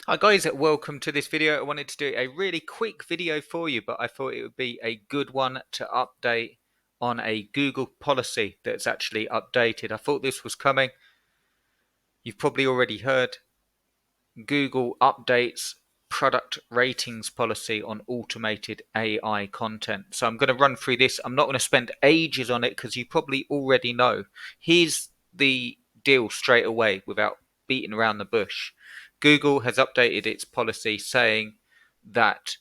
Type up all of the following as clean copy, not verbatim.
Hi guys, welcome to this video. I wanted to do a really quick video for you, but I thought it would be a good one to update on a Google policy that's actually updated. I thought this was coming. You've probably already heard Google updates product ratings policy on automated AI content. So I'm going to run through this. I'm not going to spend ages on it because you probably already know. Here's the deal straight away without beating around the bush. Google has updated its policy saying that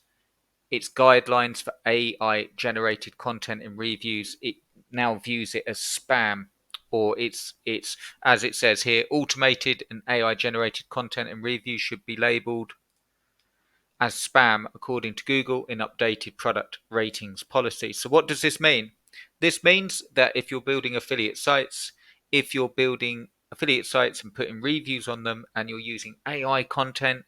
its guidelines for AI generated content and reviews, it now views it as spam, or it's as it says here, automated and AI generated content and reviews should be labeled as spam according to Google in updated product ratings policy. So what does this mean? This means that if you're building affiliate sites, if you're building affiliate sites and putting reviews on them and you're using AI content,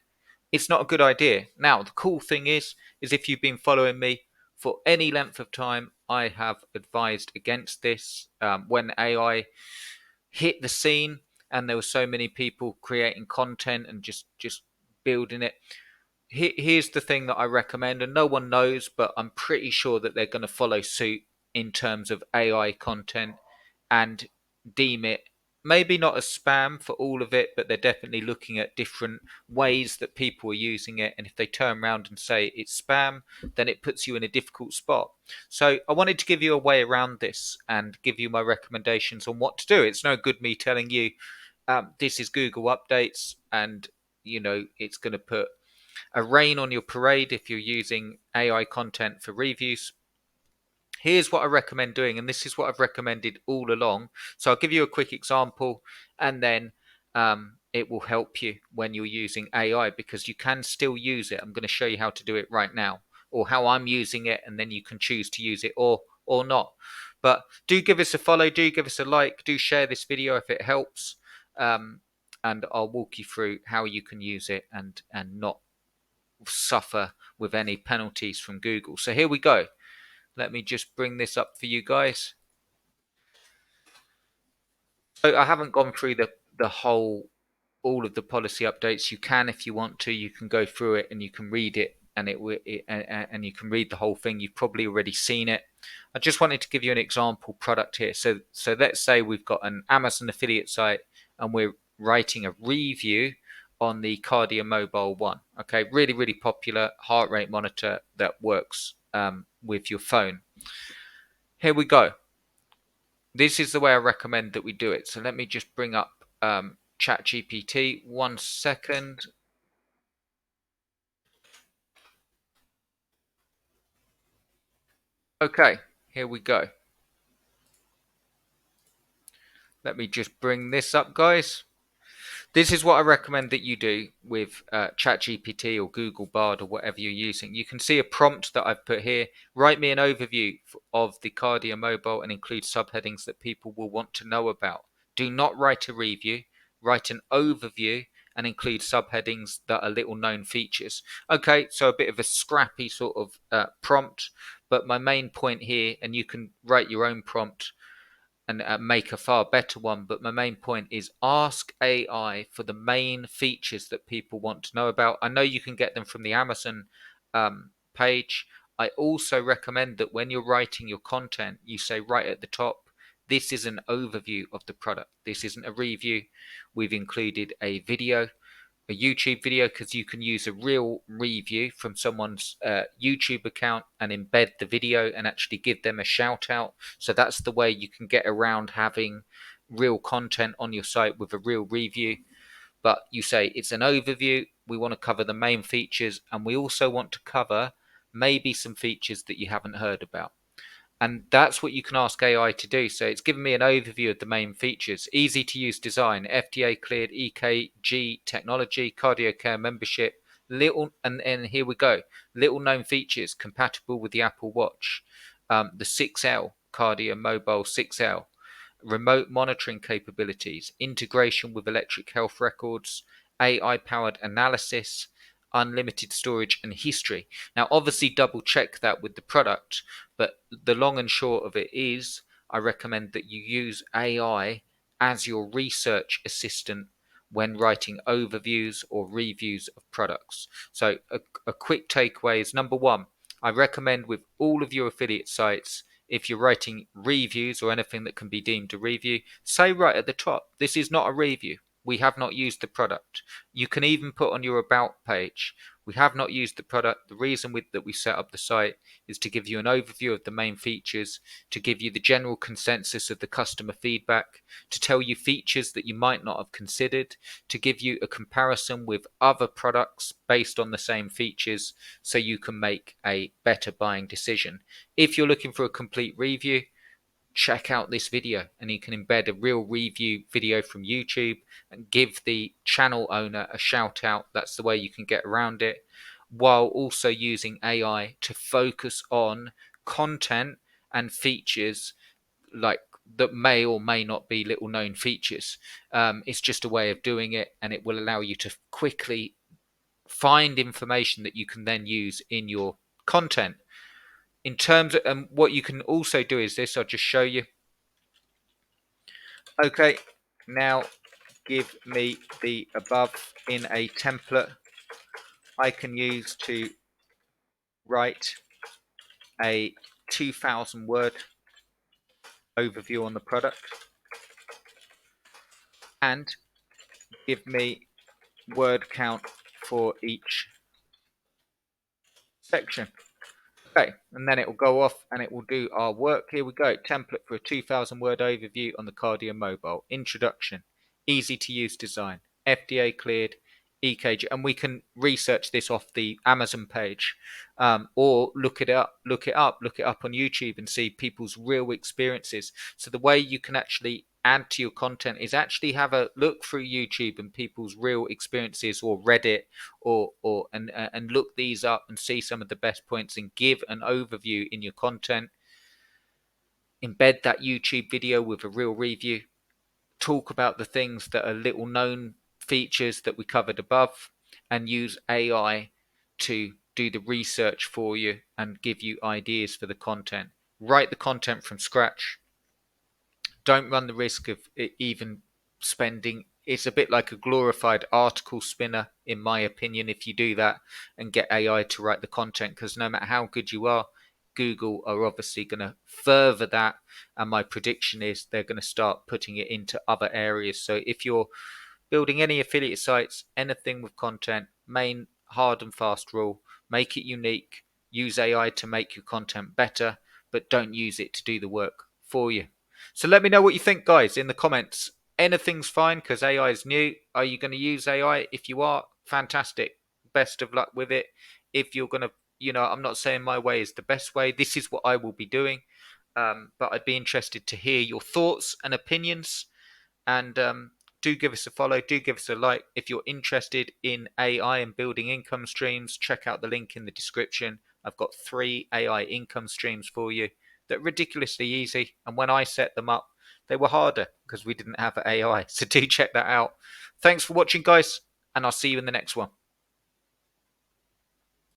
it's not a good idea. Now, the cool thing is if you've been following me for any length of time, I have advised against this. When AI hit the scene and there were so many people creating content and just building it, here's the thing that I recommend, and no one knows, but I'm pretty sure that they're going to follow suit in terms of AI content and deem it maybe not as spam for all of it, but they're definitely looking at different ways that people are using it. And if they turn around and say it's spam, then it puts you in a difficult spot. So I wanted to give you a way around this and give you my recommendations on what to do. It's no good me telling you this is Google updates and it's going to put a rain on your parade if you're using AI content for reviews. Here's what I recommend doing, and this is what I've recommended all along. So I'll give you a quick example, and then it will help you when you're using AI because you can still use it. I'm going to show you how to do it right now, or how I'm using it, and then you can choose to use it or not. But do give us a follow, do give us a like, do share this video if it helps, and I'll walk you through how you can use it and not suffer with any penalties from Google. So here we go. Let me just bring this up for you guys. So I haven't gone through the whole all of the policy updates. You can, if you want to, you can go through it and you can read it, and and you can read the whole thing. You've probably already seen it. I just wanted to give you an example product here. So let's say we've got an Amazon affiliate site and we're writing a review on the Cardio Mobile 1. Okay, really popular heart rate monitor that works with your phone. Here we go. This is the way I recommend that we do it. So let me just bring up ChatGPT. 1 second. Okay, here we go. Let me just bring this up, guys. This is what I recommend that you do with ChatGPT or Google Bard or whatever you're using. You can see a prompt that I've put here. Write me an overview of the Cardio Mobile and include subheadings that people will want to know about. Do not write a review. Write an overview and include subheadings that are little known features. Okay, so a bit of a scrappy sort of prompt, but my main point here, and you can write your own prompt and make a far better one. But my main point is ask AI for the main features that people want to know about. I know you can get them from the Amazon page. I also recommend that when you're writing your content, you say right at the top, this is an overview of the product. This isn't a review. We've included a video, a YouTube video, because you can use a real review from someone's YouTube account and embed the video and actually give them a shout out. So that's the way you can get around having real content on your site with a real review. But you say it's an overview. We want to cover the main features, and we also want to cover maybe some features that you haven't heard about. And that's what you can ask AI to do. So it's given me an overview of the main features. Easy to use design, FDA cleared EKG technology, cardio care membership, and here we go. Little known features compatible with the Apple Watch, the 6L cardio mobile 6L, remote monitoring capabilities, integration with electric health records, AI powered analysis, unlimited storage and history. Now, obviously, double check that with the product, but the long and short of it is I recommend that you use AI as your research assistant when writing overviews or reviews of products. So a quick takeaway is, number one, I recommend with all of your affiliate sites, if you're writing reviews or anything that can be deemed a review, say right at the top, this is not a review. We have not used the product. You can even put on your about page, we have not used the product. The reason that we set up the site is to give you an overview of the main features, to give you the general consensus of the customer feedback, to tell you features that you might not have considered, to give you a comparison with other products based on the same features so you can make a better buying decision. If you're looking for a complete review, check out this video, and you can embed a real review video from YouTube and give the channel owner a shout out. That's the way you can get around it, while also using AI to focus on content and features like that may or may not be little known features. It's just a way of doing it, and it will allow you to quickly find information that you can then use in your content. In terms of what you can also do is this, I'll just show you. Okay, now give me the above in a template I can use to write a 2,000 word overview on the product, and give me word count for each section. Okay, and then it will go off and it will do our work. Here we go. Template for a 2,000 word overview on the Cardio Mobile. Introduction, easy to use design, FDA cleared, EKG, and we can research this off the Amazon page, or look it up on YouTube and see people's real experiences. So the way you can actually add to your content is actually have a look through YouTube and people's real experiences, or Reddit, and look these up and see some of the best points and give an overview in your content. Embed that YouTube video with a real review. Talk about the things that are little known features that we covered above, and use AI to do the research for you and give you ideas for the content. Write the content from scratch. Don't run the risk of it even spending. It's a bit like a glorified article spinner, in my opinion, if you do that and get AI to write the content, because no matter how good you are, Google are obviously going to further that, and my prediction is they're going to start putting it into other areas. So if you're building any affiliate sites, anything with content, main hard and fast rule, make it unique. Use AI to make your content better, but don't use it to do the work for you. So let me know what you think, guys, in the comments. Anything's fine because AI is new. Are you going to use AI? If you are, fantastic. Best of luck with it. If you're going to, I'm not saying my way is the best way. This is what I will be doing. But I'd be interested to hear your thoughts and opinions. And do give us a follow. Do give us a like. If you're interested in AI and building income streams, check out the link in the description. I've got 3 AI income streams for you that are ridiculously easy. And when I set them up, they were harder because we didn't have AI. So do check that out. Thanks for watching, guys, and I'll see you in the next one.